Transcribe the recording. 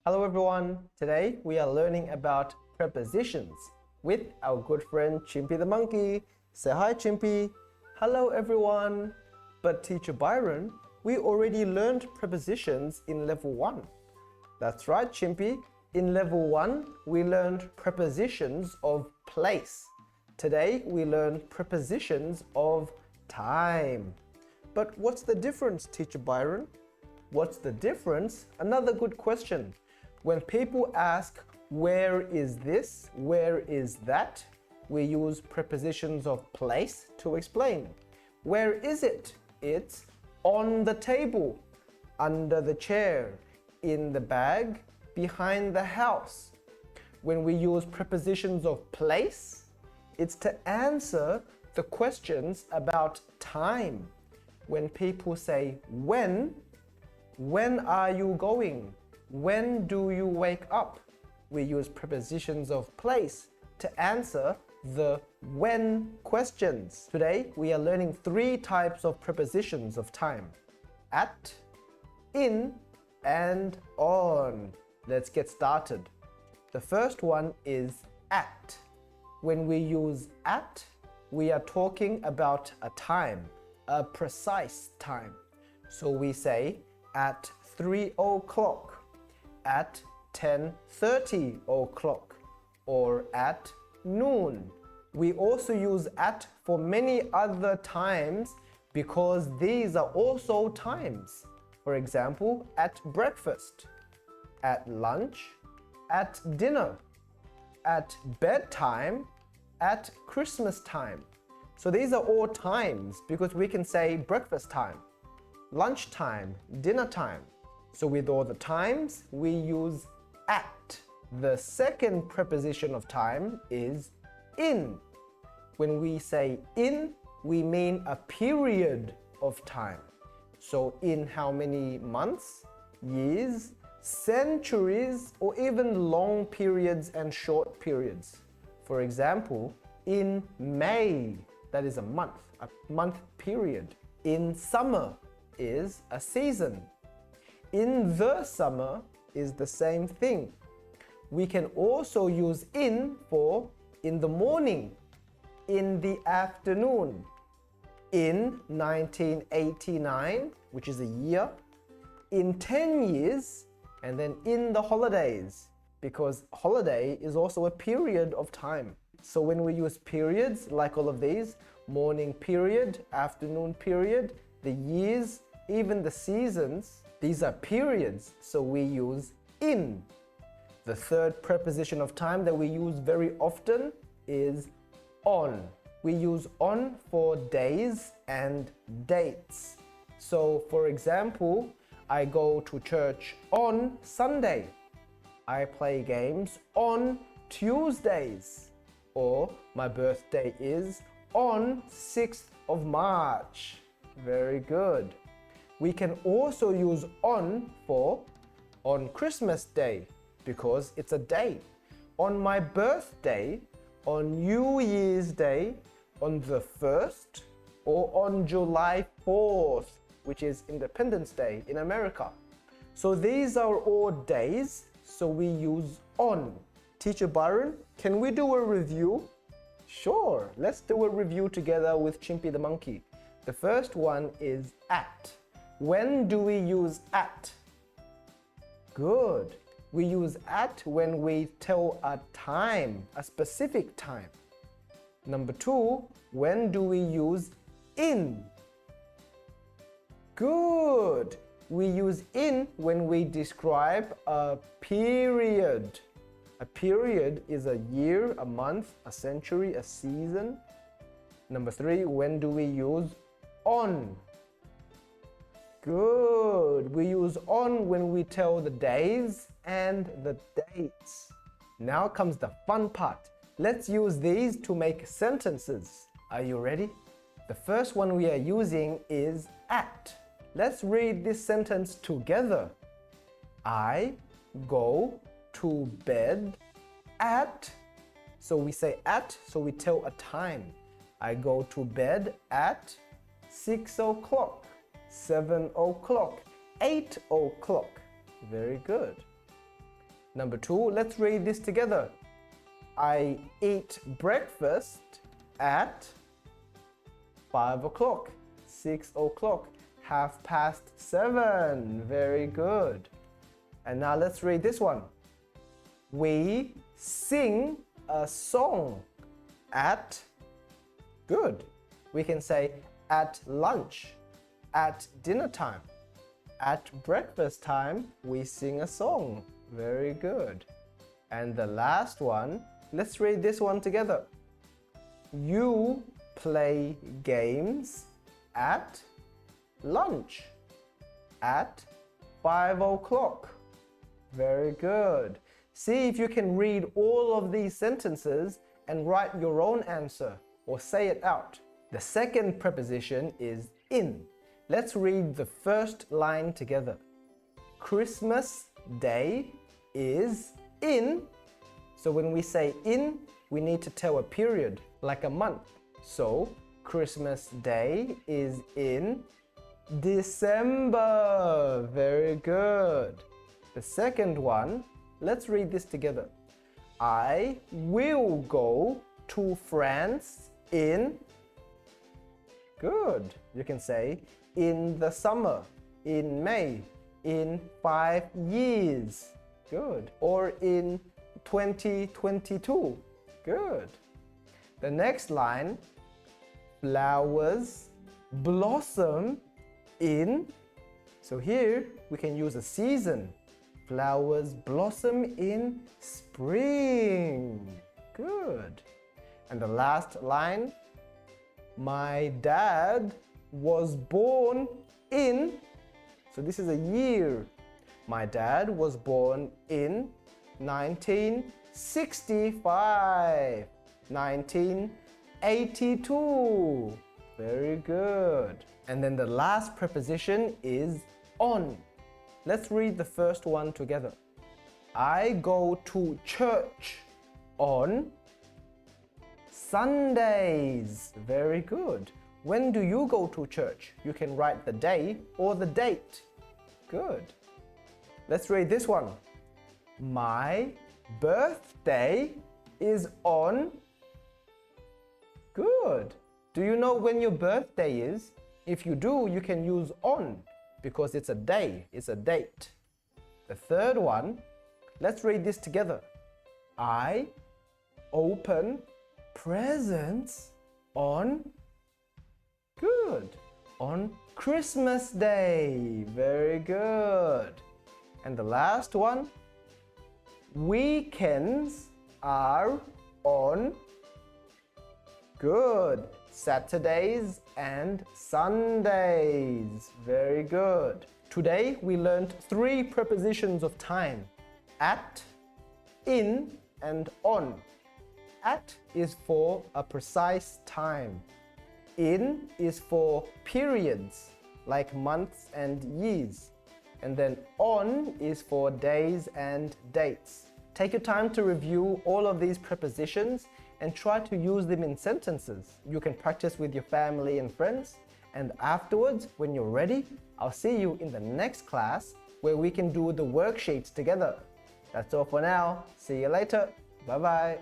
Hello everyone, today we are learning about prepositions with our good friend Chimpy the monkey. Say hi Chimpy. Hello everyone. But Teacher Byron, we already learned prepositions in level 1. That's right Chimpy, in level 1 we learned prepositions of place. Today we learn prepositions of time. But what's the difference, Teacher Byron? What's the difference? Another good question. When people ask, where is this? Where is that? We use prepositions of place to explain. Where is it? It's on the table, under the chair, in the bag, behind the house. When we use prepositions of place, it's to answer the questions about time. When people say when are you going? When do you wake up? We use prepositions of place to answer the when questions. Today we are learning 3 types of prepositions of time: at, in, and on. Let's get started. The first one is at. When we use at, we are talking about a time, a precise time. So we say at 3 o'clock, at 10:30 o'clock, or at noon. We also use at for many other times because these are also times. For example, at breakfast, at lunch, at dinner, at bedtime, at Christmas time. So these are all times because we can say breakfast time, lunchtime, dinner time. So with all the times, we use at. The second preposition of time is in. When we say in, we mean a period of time. So in how many months, years, centuries, or even long periods and short periods. For example, in May, that is a month period. In summer is a season. In the summer is the same thing. We can also use in for in the morning, in the afternoon, in 1989, which is a year, in 10 years, and then in the holidays, because holiday is also a period of time. So when we use periods like all of these, morning period, afternoon period, the years, even the seasons, these are periods, so we use in. The third preposition of time that we use very often is on. We use on for days and dates. So for example, I go to church on Sunday. I play games on Tuesdays. Or my birthday is on 6th of March. Very good. We can also use on for on Christmas Day because it's a day. On my birthday, on New Year's Day, on the 1st, or on July 4th, which is Independence Day in America. So these are all days, so we use on. Teacher Byron, can we do a review? Sure, let's do a review together with Chimpy the monkey. The first one is at. When do we use at? Good. We use at when we tell a time, a specific time. Number 2, when do we use in? Good. We use in when we describe a period. A period is a year, a month, a century, a season. Number 3, when do we use on? Good. We use on when we tell the days and the dates. Now comes the fun part. Let's use these to make sentences. Are you ready? The first one we are using is at. Let's read this sentence together. I go to bed at. So we say at, so we tell a time. I go to bed at 6 o'clock, 7 o'clock, 8 o'clock. Very good. Number 2, let's read this together. I eat breakfast at 5 o'clock, 6 o'clock, 7:30. Very good. And now let's read this one. We sing a song at, good. We can say at lunch, at dinner time, at breakfast time, we sing a song. Very good. And the last one, let's read this one together. You play games at lunch, at 5 o'clock. Very good. See if you can read all of these sentences and write your own answer or say it out. The second preposition is in. Let's read the first line together. Christmas Day is in. So when we say in, we need to tell a period, like a month. So Christmas Day is in December. Very good. The second one, let's read this together. I will go to France in, good. You can say in the summer, in May, in 5 years. Good. Or in 2022. Good. The next line, flowers blossom in. So here we can use a season. Flowers blossom in spring. Good. And the last line, my dad was born in. So this is a year. My dad was born in 1965, 1982. Very good. And then the last preposition is on. Let's read the first one together. I go to church on Sundays. Very good. When do you go to church? You can write the day or the date. Good. Let's read this one. My birthday is on. Good. Do you know when your birthday is? If you do, you can use on because it's a day, it's a date. The third one, let's read this together. I open presents on, good, on Christmas Day. Very good. And the last one, weekends are on, good, Saturdays and Sundays. Very good. Today we learned 3 prepositions of time: at, in, and on. At is for a precise time. In is for periods, like months and years. And then on is for days and dates. Take your time to review all of these prepositions and try to use them in sentences. You can practice with your family and friends. And afterwards, when you're ready, I'll see you in the next class where we can do the worksheets together. That's all for now. See you later. Bye-bye.